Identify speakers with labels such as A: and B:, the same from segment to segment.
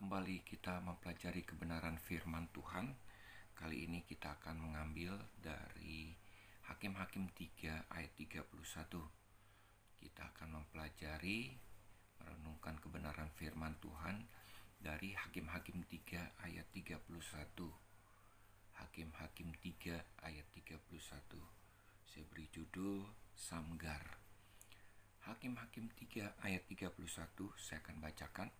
A: Kembali kita mempelajari kebenaran firman Tuhan. Kali ini kita akan mengambil dari Hakim-Hakim 3 ayat 31. Kita akan mempelajari, merenungkan kebenaran firman Tuhan dari Hakim-Hakim 3 ayat 31. Hakim-Hakim 3 ayat 31. Saya beri judul Samgar. Hakim-Hakim 3 ayat 31 saya akan bacakan.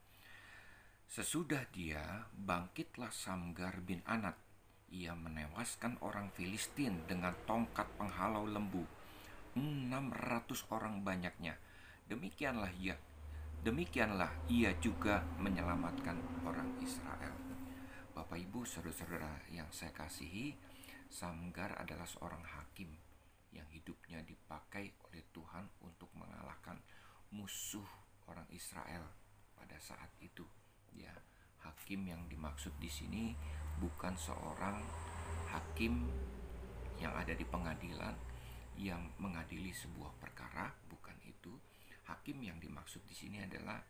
A: Sesudah dia, bangkitlah Samgar bin Anat. Ia menewaskan orang Filistin dengan tongkat penghalau lembu. 600 orang banyaknya. Demikianlah ia juga menyelamatkan orang Israel. Bapak Ibu, saudara-saudara yang saya kasihi, Samgar adalah seorang hakim yang hidupnya dipakai oleh Tuhan untuk mengalahkan musuh orang Israel pada saat itu. Ya, hakim yang dimaksud di sini bukan seorang hakim yang ada di pengadilan yang mengadili sebuah perkara, bukan itu. Hakim yang dimaksud di sini adalah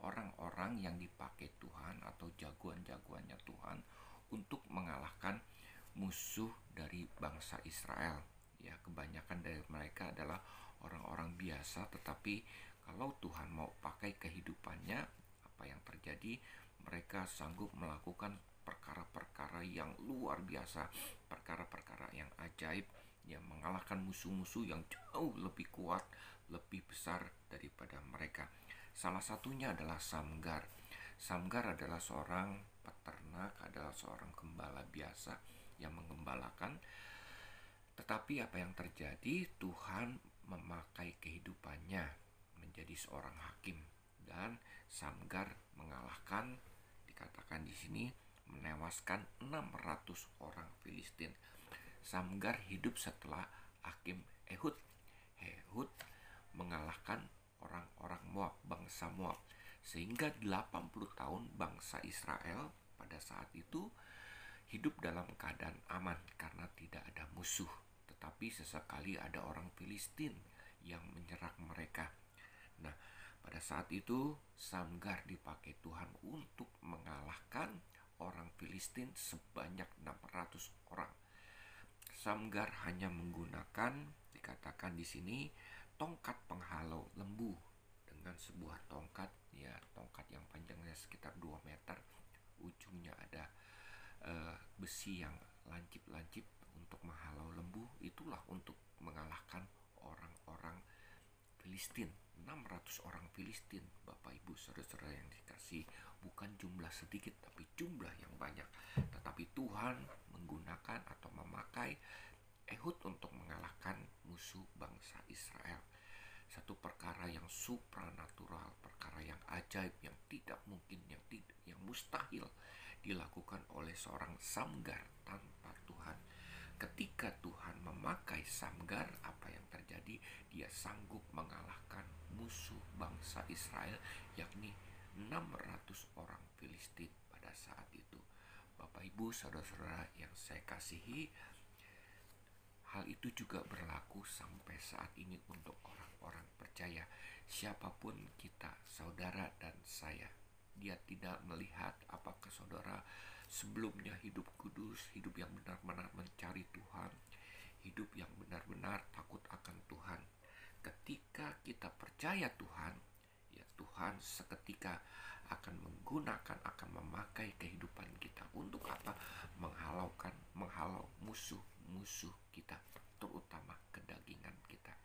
A: orang-orang yang dipakai Tuhan atau jagoan-jagoannya Tuhan untuk mengalahkan musuh dari bangsa Israel. Ya, kebanyakan dari mereka adalah orang-orang biasa, tetapi kalau Tuhan mau pakai kehidupannya, apa yang terjadi, mereka sanggup melakukan perkara-perkara yang luar biasa, perkara-perkara yang ajaib, yang mengalahkan musuh-musuh yang jauh lebih kuat, lebih besar daripada mereka. Salah satunya adalah Samgar. Samgar adalah seorang peternak, adalah seorang gembala biasa yang menggembalakan. Tetapi apa yang terjadi, Tuhan memakai kehidupannya menjadi seorang hakim, dan Samgar mengalahkan, dikatakan di sini, menewaskan 600 orang Filistin. Samgar hidup setelah hakim Ehud. Ehud mengalahkan orang-orang Moab, bangsa Moab, sehingga 80 tahun bangsa Israel pada saat itu hidup dalam keadaan aman karena tidak ada musuh. Tetapi sesekali ada orang Filistin yang menyerang mereka. Nah, pada saat itu Samgar dipakai Tuhan untuk mengalahkan orang Filistin sebanyak 600 orang. Samgar hanya menggunakan, dikatakan di sini, tongkat penghalau lembu dengan sebuah tongkat, ya, tongkat yang panjangnya sekitar 2 meter. Ujungnya ada besi yang lancip-lancip untuk menghalau lembu. Itulah untuk mengalahkan orang-orang Filistin. 600 orang Filistin, Bapak Ibu saudara-saudara yang dikasih, bukan jumlah sedikit tapi jumlah yang banyak. Tetapi Tuhan menggunakan atau memakai Ehud untuk mengalahkan musuh bangsa Israel. Satu perkara yang supranatural, perkara yang ajaib, yang tidak mungkin, yang mustahil dilakukan oleh seorang Samgar tanpa Tuhan. Ketika Tuhan memakai Samgar, apa yang terjadi? Dia sanggup mengalahkan musuh bangsa Israel, yakni 600 orang Filistin pada saat itu. Bapak Ibu saudara-saudara yang saya kasihi, hal itu juga berlaku sampai saat ini untuk orang-orang percaya. Siapapun kita, saudara dan saya, dia tidak melihat apakah saudara sebelumnya hidup kudus, hidup yang benar-benar mencari Tuhan, hidup yang benar-benar takut akan Tuhan. Ketika kita percaya Tuhan, ya, Tuhan seketika akan menggunakan, akan memakai kehidupan kita untuk apa? Menghalau musuh-musuh kita, terutama kedagingan kita.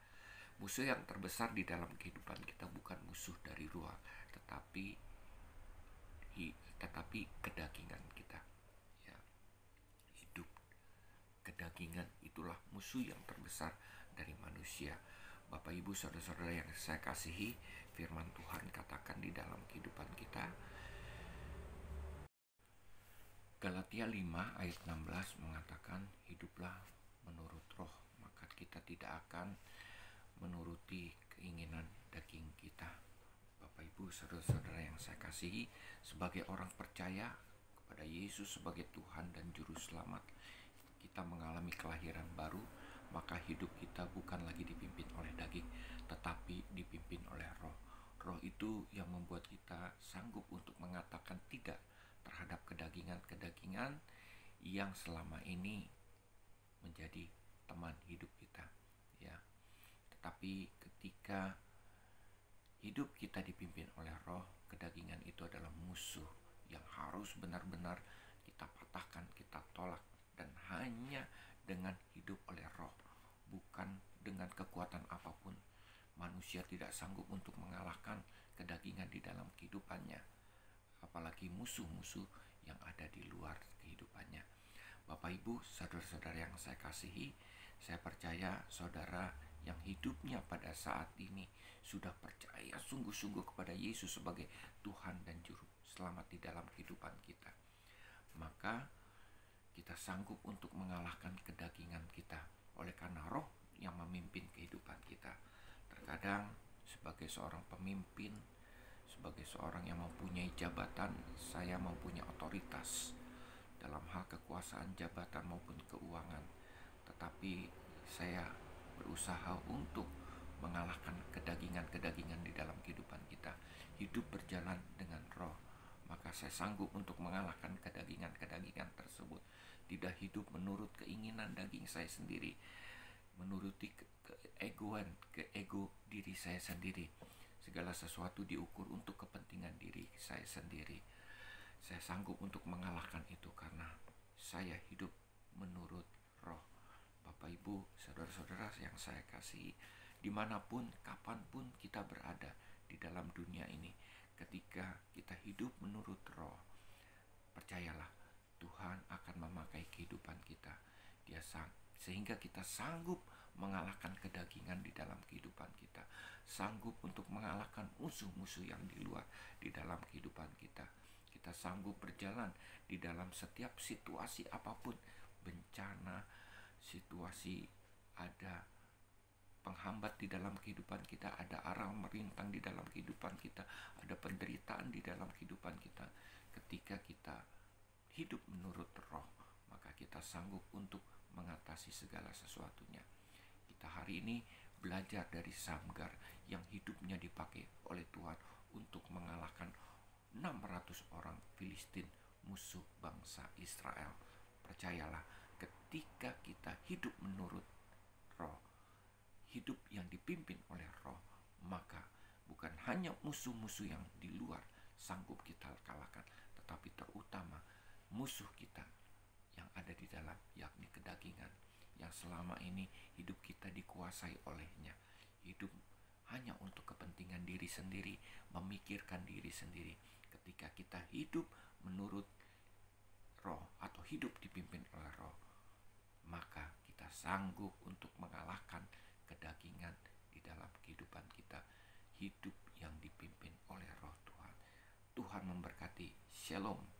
A: Musuh yang terbesar di dalam kehidupan kita bukan musuh dari luar, tetapi kedagingan kita. Ya, hidup kedagingan itulah musuh yang terbesar dari manusia. Bapak Ibu saudara-saudara yang saya kasihi, firman Tuhan katakan di dalam kehidupan kita, Galatia 5 ayat 16 mengatakan, hiduplah menurut roh, maka kita tidak akan menuruti keinginan daging kita. Bapak Ibu saudara-saudara yang saya kasihi, sebagai orang percaya kepada Yesus sebagai Tuhan dan Juru Selamat, kita mengalami kelahiran baru, maka hidup kita bukan lagi dipimpin oleh daging, tetapi dipimpin oleh roh. Roh itu yang membuat kita sanggup untuk mengatakan tidak terhadap kedagingan-kedagingan yang selama ini menjadi teman hidup kita, ya. Tetapi ketika hidup kita dipimpin oleh Roh, kedagingan itu adalah musuh yang harus benar-benar kita patahkan, kita tolak, dan hanya dengan hidup oleh Roh, bukan dengan kekuatan apapun. Manusia tidak sanggup untuk mengalahkan kedagingan di dalam kehidupannya, apalagi musuh-musuh yang ada di luar kehidupannya. Bapak Ibu, saudara-saudara yang saya kasihi, saya percaya saudara yang hidupnya pada saat ini sudah percaya sungguh-sungguh kepada Yesus sebagai Tuhan dan Juru Selamat di dalam kehidupan kita, maka kita sanggup untuk mengalahkan kedagingan kita oleh karena Roh yang memimpin kehidupan kita. Terkadang sebagai seorang pemimpin, sebagai seorang yang mempunyai jabatan, saya mempunyai otoritas dalam hal kekuasaan jabatan maupun keuangan, tetapi saya berusaha untuk mengalahkan kedagingan-kedagingan di dalam kehidupan kita. Hidup berjalan dengan Roh, maka saya sanggup untuk mengalahkan kedagingan-kedagingan tersebut. Tidak hidup menurut keinginan daging saya sendiri, menuruti keegoan, ego diri saya sendiri. Segala sesuatu diukur untuk kepentingan diri saya sendiri. Saya sanggup untuk mengalahkan itu karena saya hidup menurut Roh. Bapak Ibu, saudara-saudara yang saya kasihi, dimanapun, kapanpun kita berada di dalam dunia ini, ketika kita hidup menurut Roh, percayalah Tuhan akan memakai kehidupan kita. Sehingga kita sanggup mengalahkan kedagingan di dalam kehidupan kita, sanggup untuk mengalahkan musuh-musuh yang di luar di dalam kehidupan kita. Kita sanggup berjalan di dalam setiap situasi apapun, bencana, situasi ada penghambat di dalam kehidupan kita, ada arang merintang di dalam kehidupan kita, ada penderitaan di dalam kehidupan kita. Ketika kita hidup menurut Roh, maka kita sanggup untuk mengatasi segala sesuatunya. Kita hari ini belajar dari Samgar yang hidupnya dipakai oleh Tuhan untuk mengalahkan 600 orang Filistin, musuh bangsa Israel. Percayalah, ketika kita hidup menurut Roh, hidup yang dipimpin oleh Roh, maka bukan hanya musuh-musuh yang di luar sanggup kita kalahkan, tetapi terutama musuh kita yang ada di dalam, yakni kedagingan, yang selama ini hidup kita dikuasai olehnya. Hidup hanya untuk kepentingan diri sendiri, memikirkan diri sendiri. Ketika kita hidup menurut Roh atau hidup dipimpin oleh Roh, maka kita sanggup untuk mengalahkan kedagingan di dalam kehidupan kita. Hidup yang dipimpin oleh Roh Tuhan. Tuhan memberkati. Shalom.